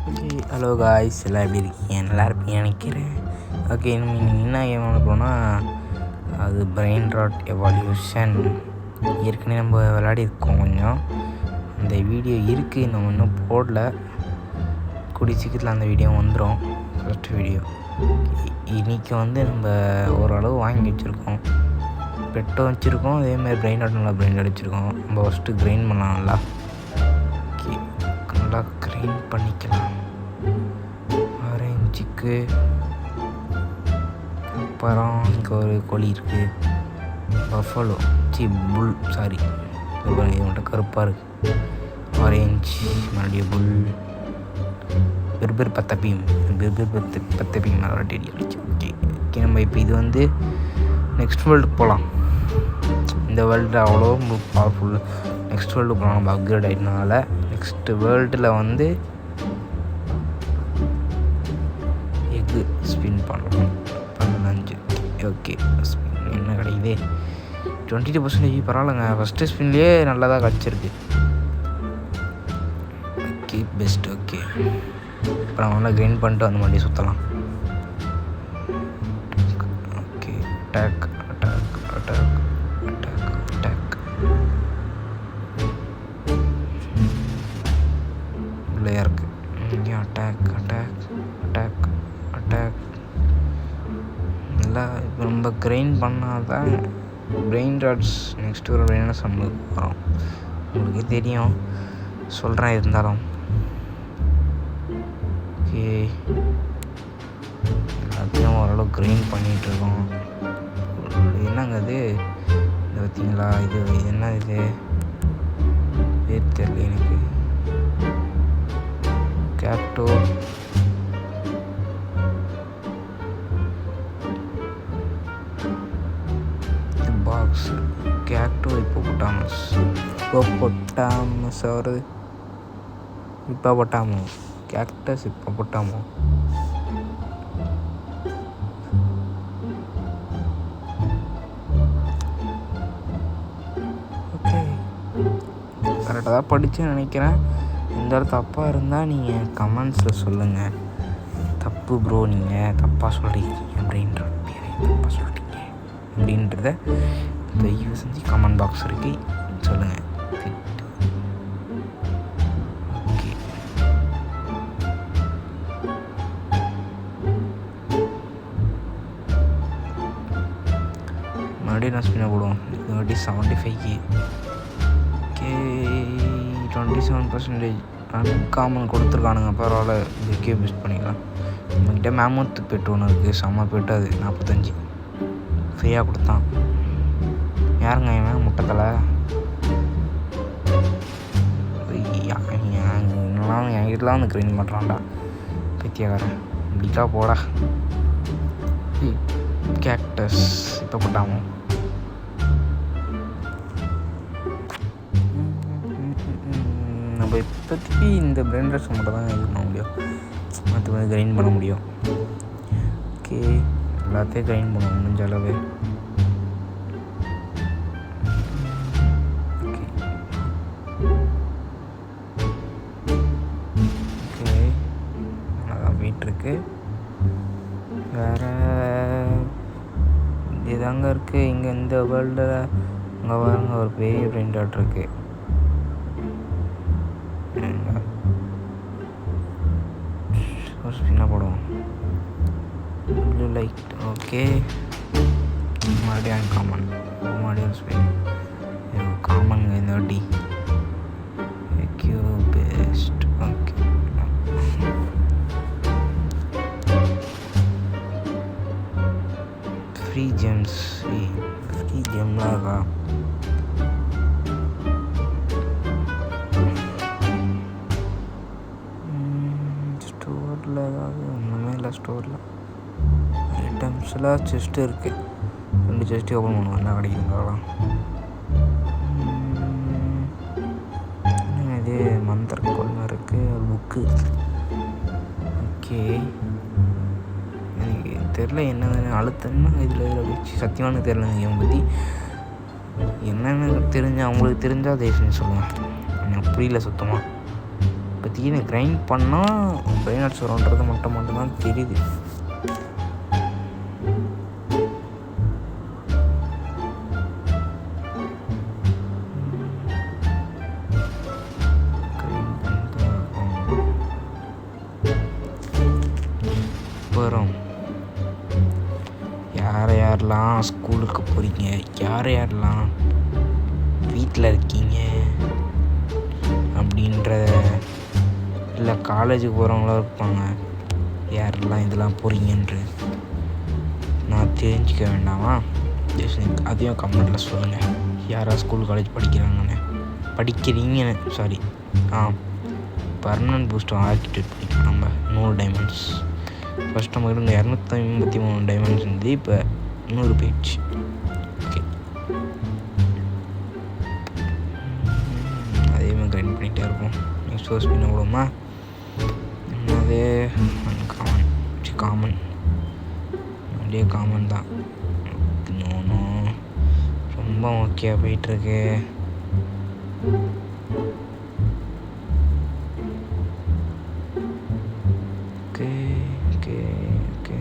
Okay, hello guys, எல்லாம் எப்படி இருக்கீங்க? நல்லா இருப்பீங்க நினைக்கிறேன். ஓகே, நம்ம என்ன கேம் அனுப்புகிறோன்னா அது பிரெயின் ராட் எவால்யூஷன். ஏற்கனவே நம்ம விளையாடி இருக்கோம் கொஞ்சம். அந்த வீடியோ இருக்குது, நம்ம இன்னும் போடல. கூடிய சீக்கிரத்தில் அந்த வீடியோ வந்துடும். ஃபஸ்ட்டு வீடியோ இன்றைக்கி நம்ம ஓரளவு வாங்கி வச்சுருக்கோம். பெட்டும் வச்சுருக்கோம், அதேமாதிரி பிரெயின் ராட் நல்லா பிரெயின் ராட் வச்சுருக்கோம். நம்ம ஃபஸ்ட்டு கிரைண்ட் பண்ணலாம். நல்லா கிரைண்ட் பண்ணிக்கலாம். ஆரஞ்சுக்கு அப்புறம் இங்கே ஒரு கோழி இருக்குது, பஃபலோ புல், சாரி இது மட்டும் கருப்பாக இருக்குது. ஆரஞ்சு, மறுபடியும் புல், பெர்பர் பத்தப்பீம் நல்லா டெடி அடிச்சு. ஓகே, நம்ம இப்போ இது நெக்ஸ்ட் வேர்ல்டுக்கு போகலாம். இந்த வேர்ல்டு அவ்வளோ பவர்ஃபுல். நெக்ஸ்ட் வேர்ல்டு போகலாம். நம்ம அப்கிரேட் ஆகிட்டனால நெக்ஸ்ட் வேர்ல்டில் எக்கு ஸ்பின் பண்ணலாம். 15. ஓகே, ஸ்பின் என்ன கிடைக்குது? 22% பரவாயில்லைங்க. ஃபஸ்ட்டு ஸ்பின்லேயே நல்லா தான் கிடச்சிருக்கு. Okay, best. ஓகே, இப்போ நம்ம நல்லா கிரைண்ட் பண்ணிட்டு அந்த மாதிரி சுற்றலாம். Okay, attack attack attack attack attack. உள்ளே இருக்குது இங்கேயும் அட்டாக் அட்டாக் அட்டாக் அட்டாக். நல்லா இப்போ நம்ம கிரைண்ட் பண்ணால் தான் பிரெயின் ராட்ஸ் நெக்ஸ்ட் ஒரு பிரெயின் நம்மளுக்கு வரும். உங்களுக்கே தெரியும், சொல்கிறேன் இருந்தாலும். ஓகே, எல்லாத்தையும் ஓரளவு கிரைண்ட் பண்ணிகிட்ருக்கோம். என்னங்க இது பார்த்தீங்களா? இது என்ன இது பேர் தெரியல எனக்கு. கேக்டோ பாக்ஸ், கேக்டோ ஹிப்போபொட்டாமஸ் வருது. ஹிப்போபொட்டாமோ, கேக்டஸ் ஹிப்போபொட்டாமோ. ஓகே, கரெக்டாக தான் படித்தேன்னு நினைக்கிறேன். இந்த தப்பாக இருந்தால் நீங்கள் கமெண்ட்ஸில் சொல்லுங்கள். தப்பு ப்ரோ, நீங்கள் தப்பாக சொல்கிறீங்க அப்படின்ற பேரை தப்பாக சொல்கிறீங்க அப்படின்றத தயவு செஞ்சு கமெண்ட் பாக்ஸ் இருக்கு சொல்லுங்கள். ஓகே, மறுபடியும் நான் ஸ்பின்னை போடுவோம். மறுபடியும் 75. ஓகே, 27% அன்காமன் கொடுத்துருக்கானுங்க. பரவாயில்ல, இதுக்கே பெஸ்ட் பண்ணிக்கலாம். நம்மகிட்ட மேமூத்து பெட்டு ஒன்று இருக்குது, செம்ம பெட்டு. அது 45 ஃப்ரீயாக கொடுத்தான். யாருங்க இவன் முட்டைத்தலை? இன்னும் என் வீட்டில் கிரைண்ட் பண்ணுறான்டா பைத்தியக்காரன். இப்படிக்கா போடா. கேக்டஸ் இப்போ போட்டாமோ. நம்ம இப்போதைக்கு இந்த பிரெயின் ராட்ஸ் மட்டும் தான் இது பண்ண முடியும், மற்றபடி கிரைண்ட் பண்ண முடியும். ஓகே, எல்லாத்தையும் கிரைண்ட் பண்ணுவோம் முடிஞ்ச அளவு. ஓகே, அதான் போயிட்டுருக்கு. வேறு இதாங்க இருக்குது. இங்கே இந்த வேர்ல்டில் அங்கே பாருங்க ஒரு பெரிய பிரெயின் ராட் இருக்குது. ஒரு ஸ்பின்னாக போடுவோம். Blue light. ஓகே, மறுபடியும் அன்காமன். மறுபடியும் ஸ்பின். காமனுங்க இந்த வாட்டி. Best. Okay, free gems. Free ஜெம்லாம் இருக்கா? ஸ்டோரில் ஏதாவது ஒன்றுமே இல்லை. ஸ்டோரில் ஐட்டம்ஸ்லாம் செஸ்ட்டு இருக்குது. 2 செஸ்ட்டு ஓப்பன் பண்ணுவோம். என்ன கிடைக்குதுங்களா? இது மந்திரக்கோள் இருக்குது. புக்கு. ஓகே, எனக்கு தெரில என்னென்னு அழுத்தம்னா இதில் வச்சு சத்தியமான தெரில. இவன் பற்றி என்னென்னு தெரிஞ்சால் அவங்களுக்கு தெரிஞ்சால் தயவு செஞ்சு சொல்லுவேன். எனக்கு புரியல சுத்தமாக. இப்போ இப்போதைக்கு எனக்கு கிரைண்ட் பண்ணால் பிரெயின் ராட்ஸ் வரும்ன்றது மட்டும்தான் தெரியுது. அப்புறம் யாரெல்லாம் ஸ்கூலுக்கு போகிறீங்க, யாரெல்லாம் வீட்டில் இருக்கீங்க அப்படின்ற, இல்லை காலேஜுக்கு போகிறவங்களும் இருப்பாங்க, யாரெல்லாம் இதெல்லாம் போகிறீங்கன்று நான் தெரிஞ்சிக்க வேண்டாமா? அதையும் கமெண்ட்டில் சொல்லுங்கள். யாராவது ஸ்கூல் காலேஜ் படிக்கிறீங்கன்னு சாரி பர்மனன்ட் பூஸ்ட் ஆர்கிடெக்ட் படிக்கிறோம் நம்ம 100 டைமண்ட்ஸ். ஃபஸ்ட் நம்ம இருந்த 253 டைமண்ட்ஸ் இருந்து இப்போ 100 போயிடுச்சு. ஓகே, அதே மாதிரி கிரைண்ட் பண்ணிகிட்டே இருப்போம். நெக்ஸ்ட் ஹோஸ் பண்ண விடுமா? அதே காமன் அப்படியே காமன் தான். ரொம்ப ஓகே போயிட்டுருக்கு. ஓகே ஓகே ஓகே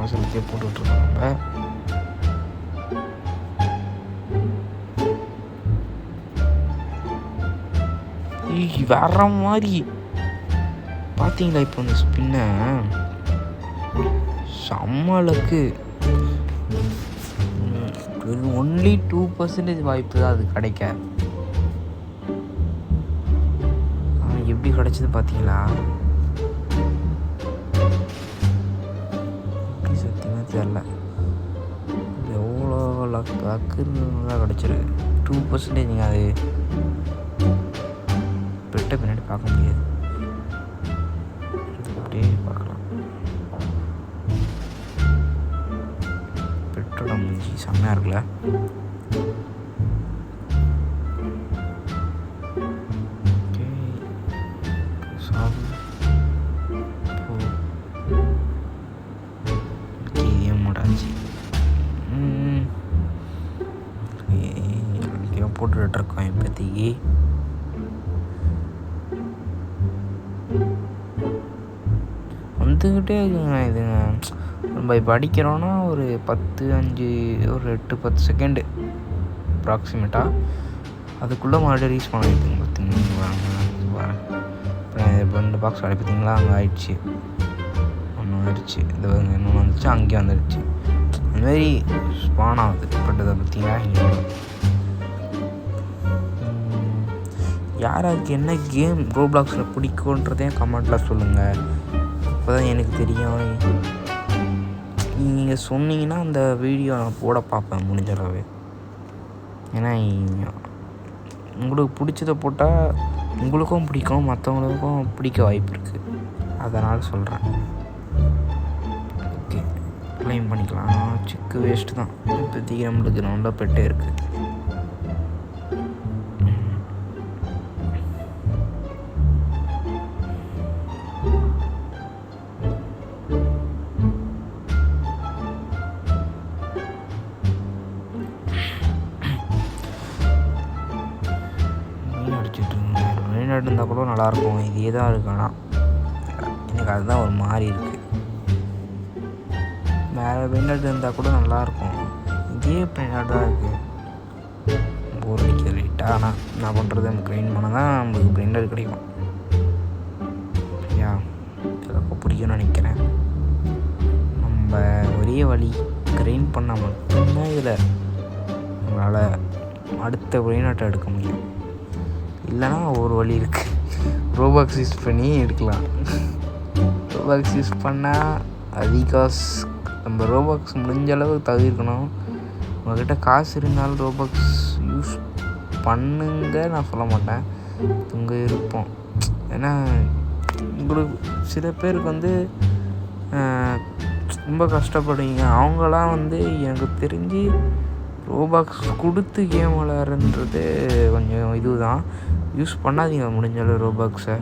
அவசரத்தையே போட்டுட்ருக்கோம் நம்ம. வேற மாதிரி பார்த்தீங்களா? இப்போ இந்த ஸ்பின்னை செம்மலுக்கு ஒன்லி 2% வாய்ப்பு தான் அது கிடைக்க. எப்படி கிடைச்சது பார்த்தீங்களா? சத்தியமாக தெரில, எவ்வளோ லக்குன்னு கிடச்சிருக்கு. 2% நீங்கள் அது பெட்ட பின்னாடி பார்க்க முடியாது, அப்படியே பார்க்கலாம். பெட்டோட மூஞ்சி செம்மையாக இருக்குல்ல? போட்டுட்ருக்கோம் இப்போதைக்கு. வந்துக்கிட்டே இருக்குங்க இதுங்க. நம்ம இப்போ அடிக்கிறோன்னா ஒரு 8-10 செகண்டு அப்ராக்சிமேட்டாக, அதுக்குள்ளே மறுபடியும் ரீச் பண்ணிடுதுங்க. பார்த்தீங்கன்னா இப்போ இந்த பாக்ஸ் ஆடி பார்த்தீங்களா? அங்கே ஆயிடுச்சு, ஒன்று வந்துடுச்சு, இது இன்னொன்று வந்துச்சு, அங்கேயும் வந்துடுச்சு. அந்தமாரி ஸ்பான் ஆகுது. பட் அதை பார்த்தீங்களா? இங்கே யாராருக்கு என்ன கேம் ரோப்ளாக்ஸில் பிடிக்குன்றதையும் கமெண்ட்டில் சொல்லுங்கள். அப்போ தான் எனக்கு தெரியும். நீங்கள் சொன்னீங்கன்னா அந்த வீடியோ நான் போட பார்ப்பேன் முடிஞ்சளவு. ஏன்னா உங்களுக்கு பிடிச்சதை போட்டால் உங்களுக்கும் பிடிக்கும், மற்றவங்களுக்கும் பிடிக்க வாய்ப்பு இருக்குது. அதனால் சொல்கிறேன். ஓகே, க்ளைம் பண்ணிக்கலாம். சிக்கு வேஸ்ட்டு தான். இப்போதைக்கு நம்மளுக்கு நல்ல பெட்டே இருக்குது. இருந்தால் கூட நல்லாயிருக்கும். இதே தான் இருக்கு, ஆனால் எனக்கு அதுதான் ஒரு மாதிரி இருக்குது. வேறு பிரிண்டட் இருந்தால் கூட நல்லாயிருக்கும். இதே பிரிண்டட் தான் இருக்குது. போர் அடிக்கிறது லைட்டாக. ஆனால் என்ன பண்ணுறது, நம்ம கிரைண்ட் பண்ணால் தான் நம்மளுக்கு பிரிண்டட் கிடைக்கும். யா முடியும்னு நினைக்கிறேன். நம்ம ஒரே வழி கிரைண்ட் பண்ணால் மட்டும்தான் இதில் நம்மளால் அடுத்த பிரெயின் எடுக்க முடியும். இல்லைனா ஒரு வழி இருக்குது, ரோபாக்ஸ் யூஸ் பண்ணி எடுக்கலாம். ரோபாக்ஸ் யூஸ் பண்ணால் அதிகாஸ் நம்ம ரோபாக்ஸ் முடிஞ்ச அளவு தவிர்க்கணும். உங்கள்கிட்ட காசு இருந்தாலும் ரோபாக்ஸ் யூஸ் பண்ணுங்க நான் சொல்ல மாட்டேன், உங்கள் விருப்பம். ஏன்னா உங்களுக்கு சில பேருக்கு ரொம்ப கஷ்டப்படுவீங்க. அவங்களாம் எனக்கு தெரிஞ்சு ரோபாக்ஸ் கொடுத்து கேம் விளையாடுறது கொஞ்சம் இதுதான். யூஸ் பண்ணாதீங்க முடிஞ்சளவு ரோபாக்ஸை.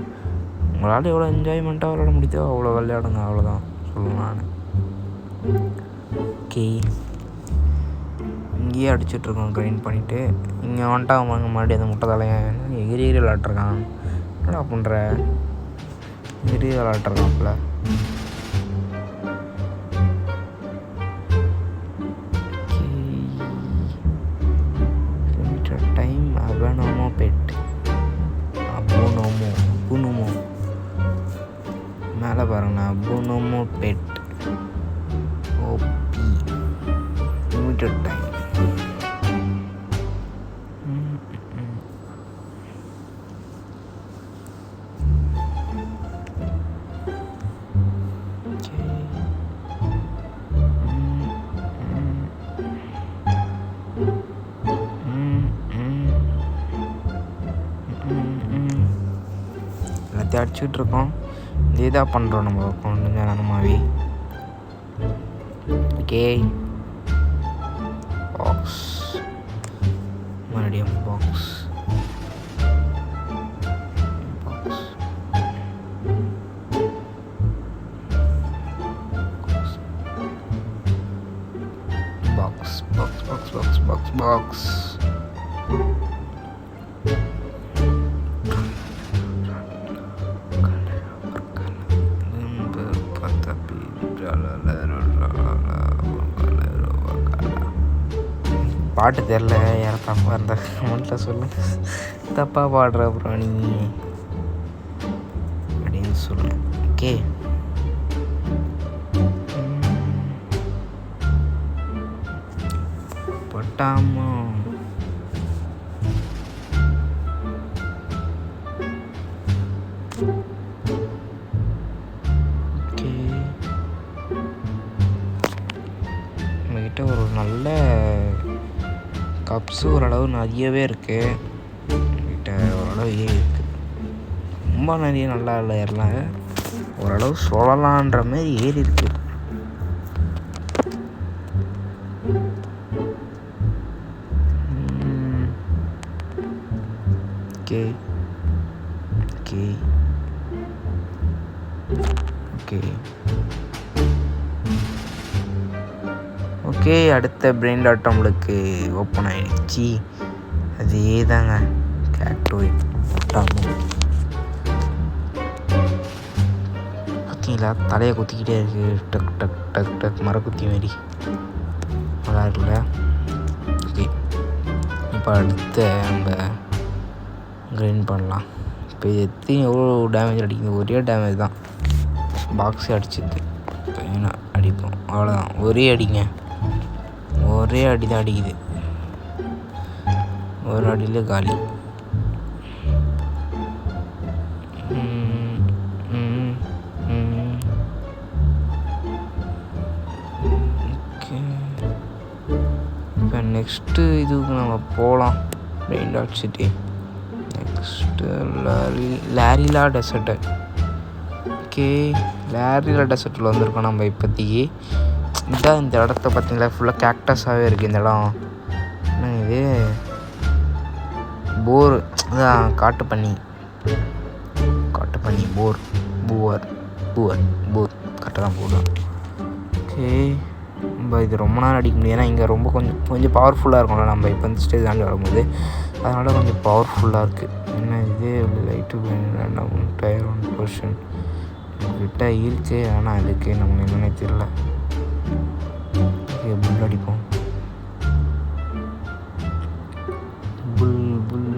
உங்களால் எவ்வளோ என்ஜாய்மெண்ட்டாக விளையாட முடியுதோ அவ்வளோ விளையாடுங்க, அவ்வளோதான் சொல்லுவேன் நான். ஓகே, இங்கேயே அடிச்சிட்ருக்கோம் கிரைண்ட் பண்ணிவிட்டு. இங்கே வந்துட்டாங்க மறுபடியும் அந்த முட்டை தலையன் எகிரி விளையாட்ருக்கான். என்னடா பண்ணுற, எகிரி விளையாட்ருக்கான்ல. டைம் அபனோமோ பெட் அபுனோமோ மேலே பாருங்கண்ணா, அபுனோமோ பெட் ஓபி லிமிட்டட் டைம். எல்லாத்தையும் அடிச்சுட்ருக்கோம். இதே தான் பண்ணுறோம் நம்ம கொஞ்சம் நேரமாகவே. ஓகே, பாக்ஸ் மறுபடியும் box box box box box box box. பாட்டு தெரில, யாரும் தப்பாக இருந்தா கமெண்ட்டில் சொல்லுங்க. தப்பாக பாடுற அப்புறம் நீ அப்படின்னு சொல்லு. ஓகே, பட்டாமா ஓகே. நம்மக்கிட்ட ஒரு நல்ல கப்ஸு ஓரளவு நிறையவே இருக்குது. என்கிட்ட ஓரளவு இருக்குது, ரொம்ப நிறைய நல்லா இல்லை ஏறலாம், ஓரளவு சொல்லலான்ற மாதிரி ஏறி இருக்குது. Okay okay okay okay. அடுத்த பிரெயின் டாட் நம்மளுக்கு ஓப்பன் ஆகிடுச்சு. அதே தாங்க கேக்டோய் போட்டாமல் பார்த்தீங்களா, தலையை குத்திக்கிட்டே இருக்குது, டக் டக் டக் டக் மரக்குத்தி மாரி நல்லா இருக்குல்ல. ஓகே, இப்போ அடுத்த நம்ம கிரைண்ட் பண்ணலாம். இப்போ எவ்வளோ டேமேஜ் அடிக்குது, ஒரே டேமேஜ் தான், பாக்ஸே அடிச்சிது. அடிப்போம் அவ்வளோதான், ஒரே அடிங்க, ஒரே அடி தான் அடிக்குது, ஒரு அடியில் காலி. ஓகே, இப்போ நெக்ஸ்ட்டு இதுக்கு நம்ம போகலாம். Brain dot city. Next Larila desert. ஓகே, லாரிலா டெசர்ட்டில் வந்திருக்கோம் நம்ம இப்போதைக்கு. இதான் இந்த இடத்த பார்த்தீங்களா, ஃபுல்லாக கேக்டஸாகவே இருக்குது இந்த இடம். இது போர், அதான் காட்டு பண்ணி போர் பூவர் பூவர் போர் கரெக்டாக தான் போடுவோம். ஓகே, நம்ம இது ரொம்ப நேரம் அடிக்க முடியாது, ஏன்னா இங்கே ரொம்ப கொஞ்சம் பவர்ஃபுல்லாக இருக்கும்ல. நம்ம இப்போ இந்த ஸ்டேஜ் தாண்டி வரும்போது அதனால் கொஞ்சம் பவர்ஃபுல்லாக இருக்குது. என்ன இதே லைட்டு வேண்டாம், டயர் 1% கிட்ட இருக்குது, ஆனால் அதுக்கு நம்ம என்னன்னே தெரியல. புல் அடிப்போம், புல் புல்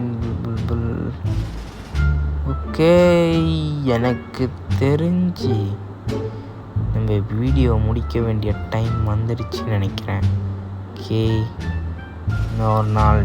புல் புல். ஓகே, எனக்கு தெரிஞ்சு நம்ம வீடியோ முடிக்க வேண்டிய டைம் வந்துடுச்சுன்னு நினைக்கிறேன். ஓகே, இன்னொரு நாள்